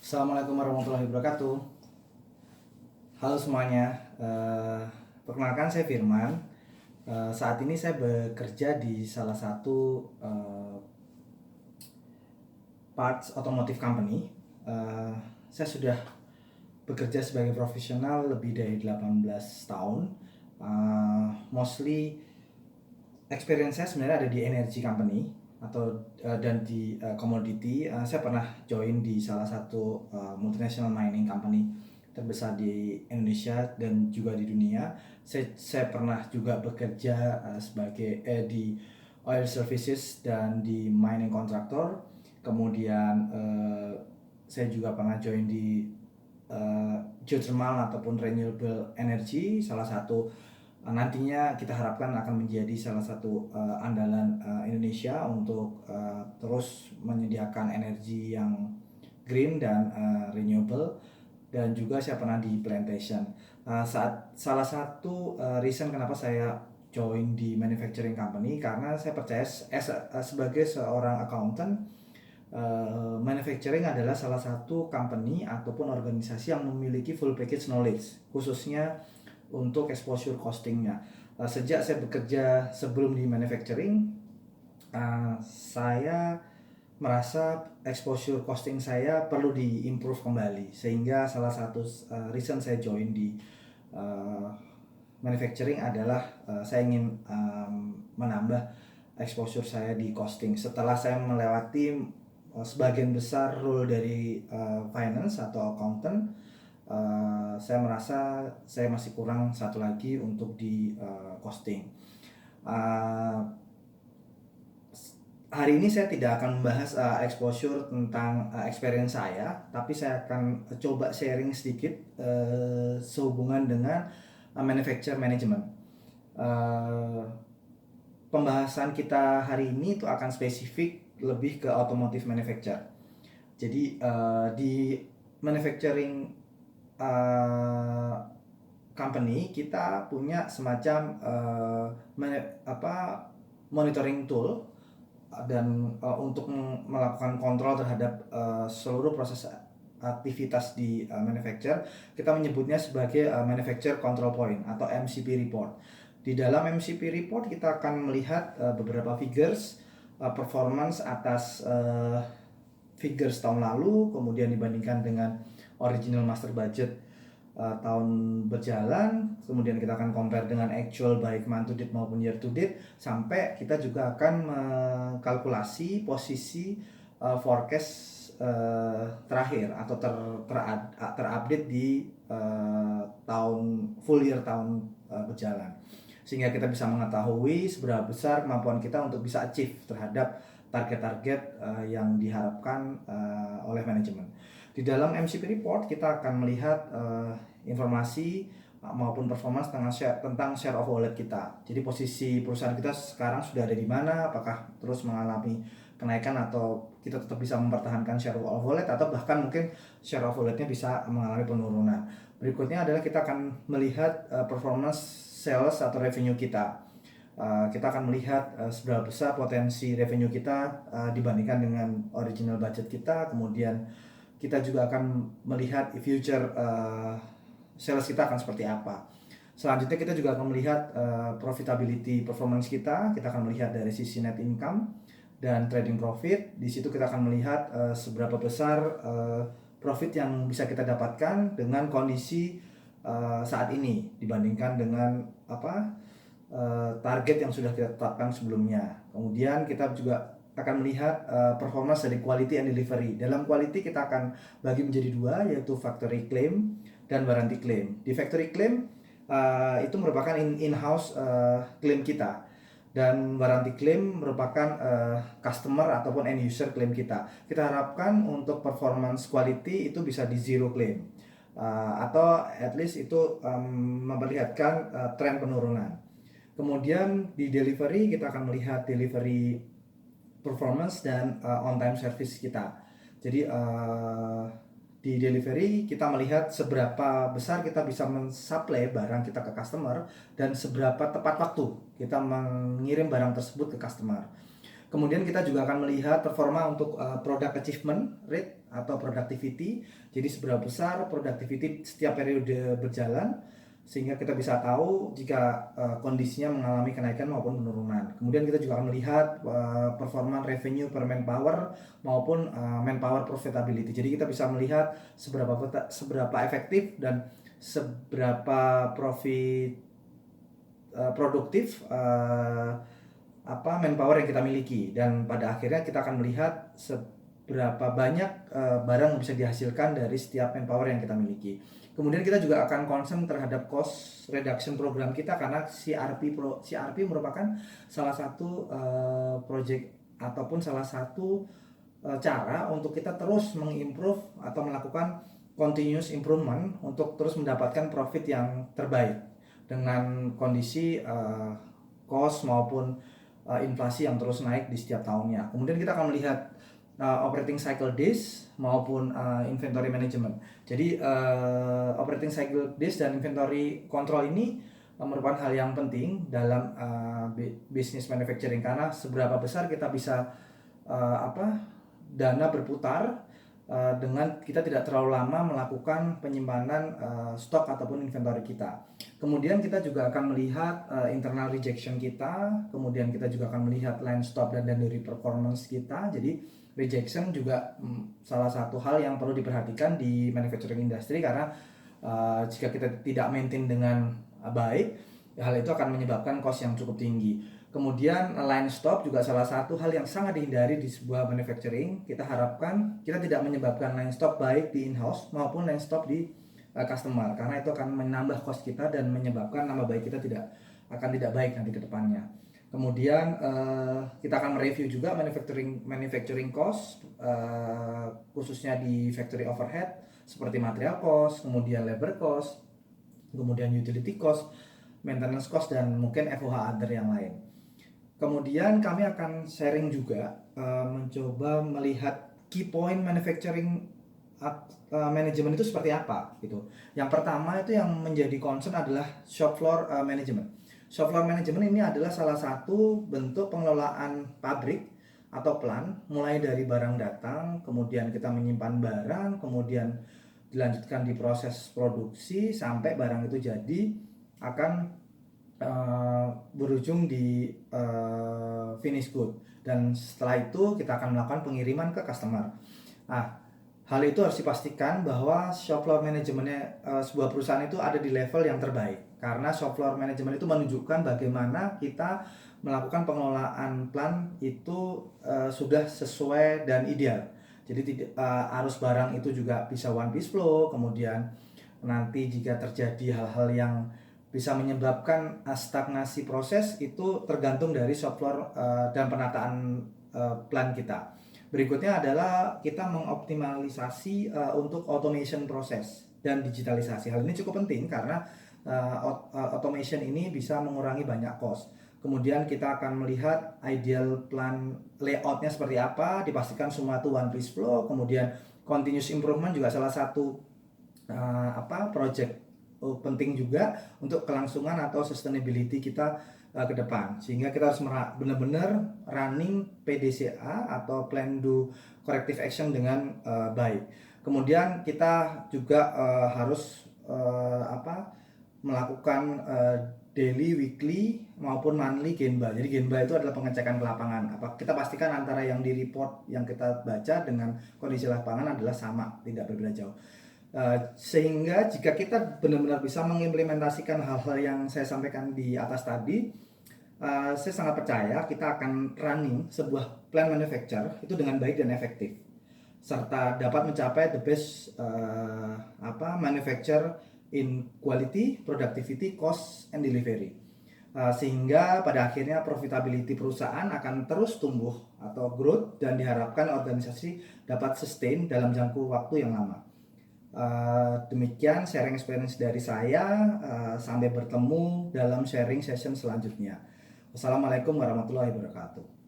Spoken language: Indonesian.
Assalamualaikum warahmatullahi wabarakatuh. Halo semuanya, perkenalkan saya Firman. Saat ini saya bekerja di salah satu parts otomotif company. Saya sudah bekerja sebagai profesional lebih dari 18 tahun. Mostly experience saya sebenarnya ada di energy company dan di commodity. Saya pernah join di salah satu multinational mining company terbesar di Indonesia dan juga di dunia. Saya pernah juga bekerja sebagai di oil services dan di mining contractor. Kemudian saya juga pernah join di geothermal ataupun renewable energy, salah satu nantinya kita harapkan akan menjadi salah satu andalan Indonesia untuk terus menyediakan energi yang green dan renewable. Dan juga saya pernah di plantation. Salah satu reason kenapa saya join di manufacturing company karena saya percaya sebagai seorang accountant, manufacturing adalah salah satu company ataupun organisasi yang memiliki full package knowledge, khususnya untuk exposure costingnya. Sejak saya bekerja sebelum di manufacturing, saya merasa exposure costing saya perlu diimprove kembali, sehingga salah satu reason saya join di manufacturing adalah saya ingin menambah exposure saya di costing. Setelah saya melewati sebagian besar role dari finance atau accountant, saya merasa saya masih kurang satu lagi untuk di costing. Hari ini saya tidak akan membahas exposure tentang experience saya, tapi saya akan coba sharing sedikit sehubungan dengan manufacture management. Pembahasan kita hari ini itu akan spesifik lebih ke automotive manufacture. Jadi di manufacturing company kita punya semacam monitoring tool dan untuk melakukan kontrol terhadap seluruh proses aktivitas di manufacture, kita menyebutnya sebagai manufacture control point atau MCP report. Di dalam MCP report kita akan melihat beberapa figures performance atas figures tahun lalu, kemudian dibandingkan dengan original master budget tahun berjalan, kemudian kita akan compare dengan actual baik month to date maupun year to date, sampai kita juga akan mengkalkulasi posisi forecast terakhir atau terupdate di tahun full year tahun berjalan, sehingga kita bisa mengetahui seberapa besar kemampuan kita untuk bisa achieve terhadap target-target yang diharapkan oleh manajemen. Di dalam MCP report kita akan melihat informasi maupun performance tentang share of wallet kita. Jadi posisi perusahaan kita sekarang sudah ada di mana, apakah terus mengalami kenaikan atau kita tetap bisa mempertahankan share of wallet, atau bahkan mungkin share of walletnya bisa mengalami penurunan. Berikutnya adalah kita akan melihat performance sales atau revenue kita. Kita akan melihat seberapa besar potensi revenue kita dibandingkan dengan original budget kita. Kemudian kita juga akan melihat future sales kita akan seperti apa. Selanjutnya kita juga akan melihat profitability performance kita. Kita akan melihat dari sisi net income dan trading profit. Di situ kita akan melihat seberapa besar profit yang bisa kita dapatkan dengan kondisi saat ini dibandingkan dengan target yang sudah kita tetapkan sebelumnya. Kemudian kita juga akan melihat performance dari quality and delivery. Dalam quality kita akan bagi menjadi dua, yaitu factory claim dan warranty claim. Di factory claim itu merupakan in-house claim kita, dan warranty claim merupakan customer ataupun end user claim kita. Kita harapkan untuk performance quality itu bisa di zero claim, atau at least itu memperlihatkan tren penurunan. Kemudian di delivery kita akan melihat delivery performance dan on time service kita. Jadi di delivery kita melihat seberapa besar kita bisa mensuplai barang kita ke customer dan seberapa tepat waktu kita mengirim barang tersebut ke customer. Kemudian kita juga akan melihat performa untuk product achievement rate atau productivity. Jadi seberapa besar productivity setiap periode berjalan, sehingga kita bisa tahu jika kondisinya mengalami kenaikan maupun penurunan. Kemudian kita juga akan melihat performa revenue per manpower maupun manpower profitability. Jadi kita bisa melihat seberapa efektif dan seberapa produktif manpower yang kita miliki, dan pada akhirnya kita akan melihat seberapa banyak barang yang bisa dihasilkan dari setiap manpower yang kita miliki. Kemudian kita juga akan concern terhadap cost reduction program kita, karena CRP merupakan salah satu project ataupun salah satu cara untuk kita terus mengimprove atau melakukan continuous improvement untuk terus mendapatkan profit yang terbaik dengan kondisi cost maupun inflasi yang terus naik di setiap tahunnya. Kemudian kita akan melihat operating cycle days maupun inventory management. Jadi operating cycle days dan inventory control ini merupakan hal yang penting dalam bisnis manufacturing, karena seberapa besar kita bisa dana berputar dengan kita tidak terlalu lama melakukan penyimpanan stok ataupun inventory kita. Kemudian kita juga akan melihat internal rejection kita, kemudian kita juga akan melihat line stop dan dari performance kita. Jadi rejection juga salah satu hal yang perlu diperhatikan di manufacturing industry, karena jika kita tidak maintain dengan baik, hal itu akan menyebabkan cost yang cukup tinggi. Kemudian line stop juga salah satu hal yang sangat dihindari di sebuah manufacturing. Kita harapkan kita tidak menyebabkan line stop baik di in-house maupun line stop di customer, karena itu akan menambah cost kita dan menyebabkan nama baik kita tidak baik nanti ke depannya. Kemudian kita akan mereview juga manufacturing cost, khususnya di factory overhead seperti material cost, kemudian labor cost, kemudian utility cost, maintenance cost, dan mungkin FOH other yang lain. Kemudian kami akan sharing juga mencoba melihat key point manufacturing manajemen itu seperti apa gitu. Yang pertama itu yang menjadi concern adalah shop floor management. Shop floor management ini adalah salah satu bentuk pengelolaan pabrik atau plant, mulai dari barang datang, kemudian kita menyimpan barang, kemudian dilanjutkan di proses produksi sampai barang itu jadi akan berujung di finish good, dan setelah itu kita akan melakukan pengiriman ke customer. Nah, hal itu harus dipastikan bahwa shop floor manajemennya sebuah perusahaan itu ada di level yang terbaik, karena shop floor management itu menunjukkan bagaimana kita melakukan pengelolaan plant itu sudah sesuai dan ideal. Jadi arus barang itu juga bisa one piece flow. Kemudian nanti jika terjadi hal-hal yang bisa menyebabkan stagnasi proses, itu tergantung dari shop floor dan penataan plan kita. Berikutnya adalah kita mengoptimalisasi untuk automation proses dan digitalisasi. Hal ini cukup penting karena automation ini bisa mengurangi banyak cost. Kemudian kita akan melihat ideal plan layoutnya seperti apa, dipastikan semua itu one piece flow. Kemudian continuous improvement juga salah satu project penting juga untuk kelangsungan atau sustainability kita ke depan, sehingga kita harus benar-benar running PDCA atau plan do corrective action dengan baik. Kemudian kita juga harus melakukan daily, weekly maupun monthly Genba. Jadi Genba itu adalah pengecekan ke lapangan. Kita pastikan antara yang di report yang kita baca dengan kondisi lapangan adalah sama, tidak berbeda jauh. Sehingga jika kita benar-benar bisa mengimplementasikan hal-hal yang saya sampaikan di atas tadi, saya sangat percaya kita akan running sebuah plan manufacture itu dengan baik dan efektif, serta dapat mencapai the best manufacture in quality, productivity, cost, and delivery. Sehingga pada akhirnya profitability perusahaan akan terus tumbuh atau growth, dan diharapkan organisasi dapat sustain dalam jangka waktu yang lama. Demikian sharing experience dari saya. Sampai bertemu dalam sharing session selanjutnya. Wassalamualaikum warahmatullahi wabarakatuh.